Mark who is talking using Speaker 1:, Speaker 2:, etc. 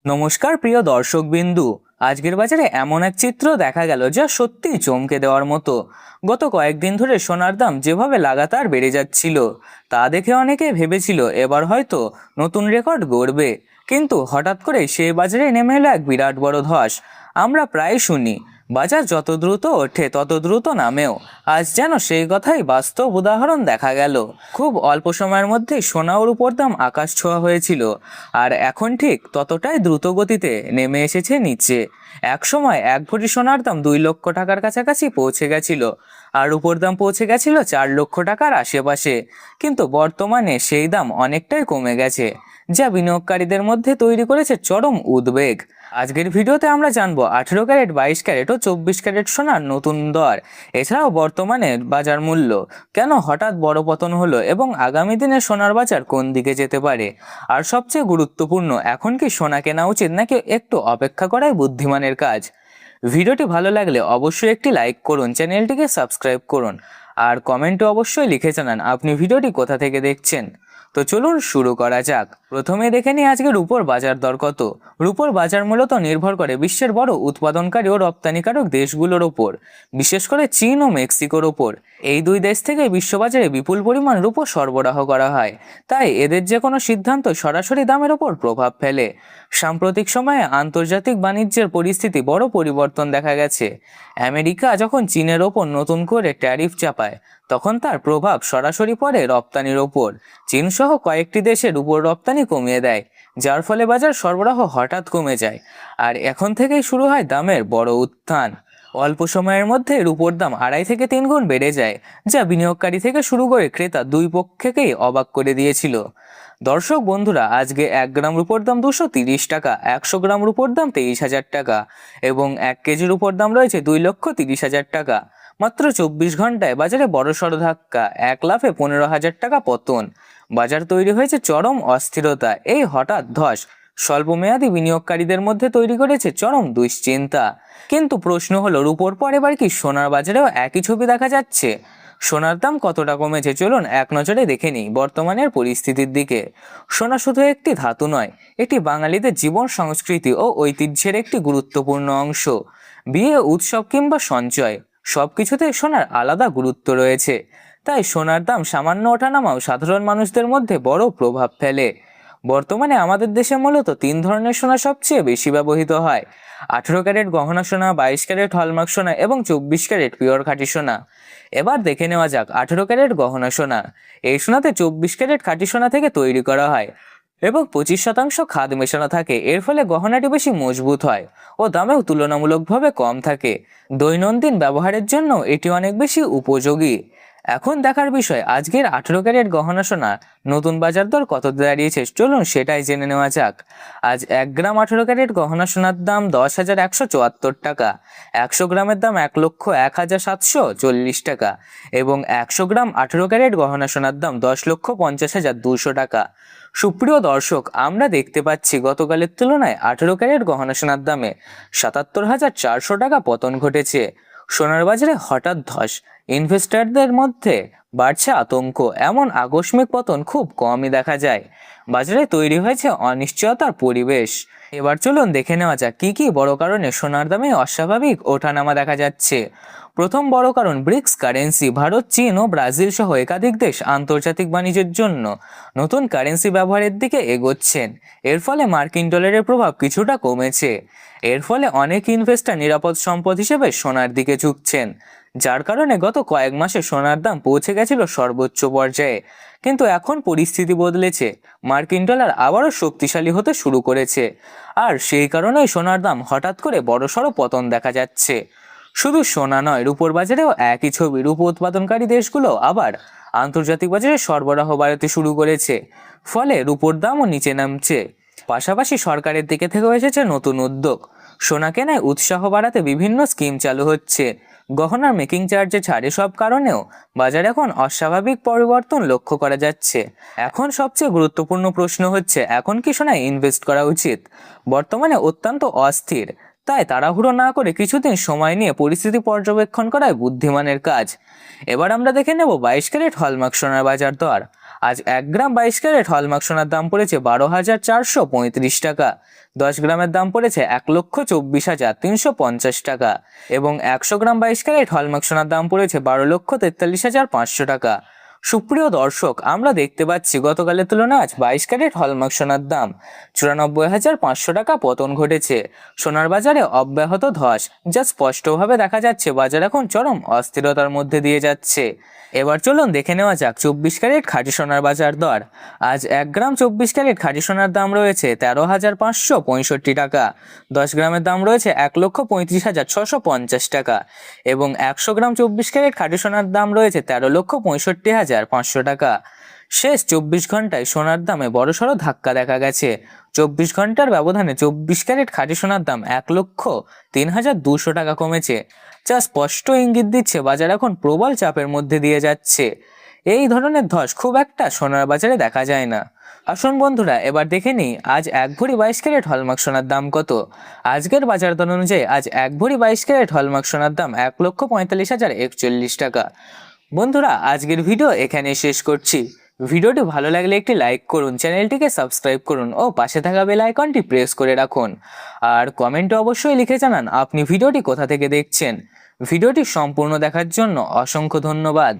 Speaker 1: নমস্কার প্রিয় দর্শকবিন্দু। আজকের বাজারে এমন এক চিত্র দেখা গেল যা সত্যিই চমকে দেওয়ার মতো। গত কয়েকদিন ধরে সোনার দাম যেভাবে লাগাতার বেড়ে যাচ্ছিল, তা দেখে অনেকে ভেবেছিল এবার হয়তো নতুন রেকর্ড গড়বে। কিন্তু হঠাৎ করে সেই বাজারে নেমে এলো এক বিরাট বড় ধস। আমরা প্রায় শুনি বাজার যত দ্রুত ওঠে তত দ্রুত নামেও। আজ যেন সেই কথাই বাস্তব উদাহরণ দেখা গেল। খুব অল্প সময়ের মধ্যে সোনা ও রূপোর দাম আকাশ ছোঁয়া হয়েছিল, আর এখন ঠিক ততটাই দ্রুত গতিতে নেমে এসেছে নিচে। এক সময় 1 ভরি সোনার দাম 2 লক্ষ টাকার কাছাকাছি পৌঁছে গেছিল, আর রূপোর দাম পৌঁছে গেছিল 4 লক্ষ টাকার আশেপাশে। কিন্তু বর্তমানে সেই দাম অনেকটাই কমে গেছে, যা বিনিয়োগকারীদের মধ্যে তৈরি করেছে চরম উদ্বেগ। আজকের ভিডিওতে আমরা জানবো 18 ক্যারেট, 22 ক্যারেট ও 24 ক্যারেট সোনার নতুন দর, এছাড়াও বর্তমানে বাজার মূল্য, কেন হঠাৎ বড় পতন হলো এবং আগামী দিনে সোনার বাজার কোন দিকে যেতে পারে। আর সবচেয়ে গুরুত্বপূর্ণ, এখন কি সোনা কেনা উচিত নাকি একটু অপেক্ষা করাই বুদ্ধিমানের কাজ। ভিডিওটি ভালো লাগলে অবশ্যই একটি লাইক করুন, চ্যানেলটিকে সাবস্ক্রাইব করুন, আর কমেন্টে অবশ্যই লিখে জানান আপনি ভিডিওটি কোথা থেকে দেখছেন। তো চলুন শুরু করা যাক। প্রথমে দেখে নিই আজকে রূপোর বাজার দর কত। রূপোর বাজার মূলত নির্ভর করে বিশ্বের বড় উৎপাদনকারী ও রপ্তানিকারক দেশগুলোর ওপর, বিশেষ করে চীন ও মেক্সিকোর ওপর। এই দুই দেশ থেকে বিশ্ববাজারে বিপুল পরিমাণ রূপো সরবরাহ করা হয়, তাই এদের যে কোনো সিদ্ধান্ত সরাসরি দামের ওপর প্রভাব ফেলে। সাম্প্রতিক সময়ে আন্তর্জাতিক বাণিজ্যের পরিস্থিতি বড় পরিবর্তন দেখা গেছে। আমেরিকা যখন চীনের ওপর নতুন করে ট্যারিফ চাপায়, তখন তার প্রভাব সরাসরি পড়ে রপ্তানির ওপর। চীন সহ কয়েকটি দেশের উপর রপ্তানি কমিয়ে দেয়, যার ফলে বাজার সরবরাহ হঠাৎ কমে যায়, আর এখন থেকেই শুরু হয় দামের বড় উত্থান। অল্প সময়ের মধ্যে রূপোর দাম 2.5 থেকে 3 গুণ বেড়ে যায়, যা বিনিয়োগকারী থেকে শুরু করে ক্রেতা দুই পক্ষকেই অবাক করে দিয়েছিল। দর্শক বন্ধুরা, আজকে 1 গ্রাম রূপোর দাম 230 টাকা, 100 গ্রাম রূপোর দাম 23,000 টাকা এবং 1 কেজি রূপোর দাম রয়েছে 2,30,000 টাকা। মাত্র 24 ঘন্টায় বাজারে বড়সড় ধাক্কা, এক লাফে 15,000 টাকা পতন। বাজার তৈরি হয়েছে চরম অস্থিরতা। এই হঠাৎ ধস স্বল্পমেয়াদী বিনিয়োগকারীদের মধ্যে তৈরি করেছে চরম দুশ্চিন্তা। কিন্তু প্রশ্ন হলো, রূপোর পর এবার কি সোনার বাজারেও একই ছবি দেখা যাচ্ছে? সোনার দাম কতটা কমেছে চলুন এক নজরে দেখে নিই বর্তমানের পরিস্থিতির দিকে। সোনা শুধু একটি ধাতু নয়, এটি বাঙালিদের জীবন, সংস্কৃতি ও ঐতিহ্যের একটি গুরুত্বপূর্ণ অংশ। বিয়ে, উৎসব কিংবা সঞ্চয়, সবকিছুতে সোনার আলাদা গুরুত্ব রয়েছে। তাই সোনার দাম সামান্য ওঠানামাও সাধারণ মানুষদের মধ্যে বড় প্রভাব ফেলে। বর্তমানে আমাদের দেশে মূলত 3 ধরনের সোনা সবচেয়ে বেশি ব্যবহৃত হয়: 18 ক্যারেট গহনা সোনা, 22 ক্যারেট হলমার্ক সোনা এবং 24 ক্যারেট পিওর খাঁটি সোনা। এবার দেখে নেওয়া যাক 18 ক্যারেট গহনা সোনা। এই সোনাতে 24 ক্যারেট খাঁটি সোনা থেকে তৈরি করা হয় এবং 25% খাদ মেশানো থাকে। এর ফলে গহনাটি বেশি মজবুত হয় ও দামেও তুলনামূলকভাবে কম থাকে। দৈনন্দিন ব্যবহারের জন্য এটি অনেক বেশি উপযোগী। এখন দেখার বিষয়, আজকের 18 ক্যারেট গহনা সোনা নতুন বাজার দর কত দাঁড়িয়েছে চলুন সেটাই জেনে নেওয়া যাক। আজ 1 গ্রাম 18 ক্যারেট গহনা সোনার দাম 10,174 টাকা, 100 গ্রামের দাম 1,01,740 টাকা এবং 100 গ্রাম 18 ক্যারেট গহনা সোনার দাম 10,50,200 টাকা। সুপ্রিয় দর্শক, আমরা দেখতে পাচ্ছি গতকালের তুলনায় 18 ক্যারেট গহনা সোনার দামে 77,400 টাকা পতন ঘটেছে। সোনার বাজারে হঠাৎ ধস, ইনভেস্টরদের মধ্যে বাড়ছে আতঙ্ক। এমন আকস্মিক পতন খুব কমই দেখা যায়। বাজারে তৈরি হয়েছে অনিশ্চয়তার পরিবেশ। এবার চলুন দেখে নেওয়া যাক কি কি বড় কারণে সোনার দামে অস্বাভাবিক ওঠানামা দেখা যাচ্ছে। প্রথম বড় কারণ ব্রিক্স কারেন্সি। ভারত, চীন ও ব্রাজিল সহ একাধিক দেশ আন্তর্জাতিক বাণিজ্যের জন্য নতুন কারেন্সি ব্যবহারের দিকে এগোচ্ছেন। এর ফলে মার্কিন ডলারের প্রভাব কিছুটা কমেছে। এর ফলে অনেক ইনভেস্টর নিরাপদ সম্পদ হিসেবে সোনার দিকে ঝুঁকছেন, যার কারণে গত কয়েক মাসে সোনার দাম পৌঁছে গেছিল সর্বোচ্চ পর্যায়ে। কিন্তু এখন পরিস্থিতি বদলেছে, মার্কিন ডলার আবারও শক্তিশালী হতে শুরু করেছে, আর সেই কারণেই সোনার দাম হঠাৎ করে বড়সড় পতন দেখা যাচ্ছে। শুধু সোনা নয়, রূপোর বাজারেও একই ছবি। রূপো উৎপাদনকারী দেশগুলো আবার আন্তর্জাতিক বাজারে সরবরাহ বাড়াতে শুরু করেছে, ফলে রূপোর দামও নিচে নামছে। পাশাপাশি সরকারের দিকে থেকে এসেছে নতুন উদ্যোগ। সোনা কেনায় উৎসাহ বাড়াতে বিভিন্ন স্কিম চালু হচ্ছে। গহনার মেকিং চার্জে ছাড়, সব কারণেও বাজারে এখন অস্বাভাবিক পরিবর্তন লক্ষ্য করা যাচ্ছে। এখন সবচেয়ে গুরুত্বপূর্ণ প্রশ্ন হচ্ছে, এখন কি সোনায় ইনভেস্ট করা উচিত? বর্তমানে অত্যন্ত অস্থির, তাই তাড়াহুড়ো না করে কিছুদিন সময় নিয়ে পরিস্থিতি পর্যবেক্ষণ করাই বুদ্ধিমানের কাজ। এবার আমরা দেখে নেব 22 ক্যারেট হলমার্ক সোনার বাজার দর। আজ 1 গ্রাম 22 ক্যারেট হলমার্ক সোনার দাম পড়েছে 12,435 টাকা। 10 গ্রামের দাম পড়েছে 1,24,350 টাকা এবং 100 গ্রাম 22 ক্যারেট হলমার্ক সোনার দাম পড়েছে 12,43,500 টাকা। সুপ্রিয় দর্শক, আমরা দেখতে পাচ্ছি গতকালের তুলনায় আজ 22 ক্যারেট হলমার্ক সোনার দাম 94,500 টাকা পতন ঘটেছে। সোনার বাজারে অব্যাহত ধস, যা স্পষ্টভাবে দেখা যাচ্ছে বাজার এখন চরম অস্থিরতার মধ্যে দিয়ে যাচ্ছে। এবার চলুন দেখে নেওয়া যাক 24 ক্যারেট খাঁটি সোনার বাজার দর। আজ 1 গ্রাম 24 ক্যারেট খাঁটি সোনার দাম রয়েছে 13,565 টাকা। 10 গ্রামের দাম রয়েছে 1,35,650 টাকা এবং 100 গ্রাম 24 ক্যারেট খাঁটি সোনার দাম রয়েছে 13,65,500 টাকা। শেষ 24 ঘন্টায় সোনার দামে বড়সড় ধাক্কা দেখা গেছে। 24 ঘন্টার ব্যবধানে 24 ক্যারেট খাঁটি সোনার দাম 1,03,200 টাকা কমেছে, যা স্পষ্ট ইঙ্গিত দিচ্ছে বাজার এখন প্রবল চাপের মধ্যে দিয়ে যাচ্ছে। এই ধরনের ধস খুব একটা সোনার বাজারে দেখা যায় না। আসুন বন্ধুরা, এবার দেখে নিই আজ 1 ভরি 22 ক্যারেট হলমার্ক সোনার দাম কত। আজকের বাজার দর অনুযায়ী আজ 1 ভরি 22 ক্যারেট হলমার্ক সোনার দাম 1,45,041 টাকা। বন্ধুরা, আজকের ভিডিও এখানে শেষ করছি। ভিডিওটি ভালো লাগলে একটি লাইক করুন, চ্যানেলটিকে সাবস্ক্রাইব করুন ও পাশে থাকা বেল আইকনটি প্রেস করে রাখুন। আর কমেন্টে অবশ্যই লিখে জানান আপনি ভিডিওটি কোথা থেকে দেখছেন। ভিডিওটি সম্পূর্ণ দেখার জন্য অসংখ্য ধন্যবাদ।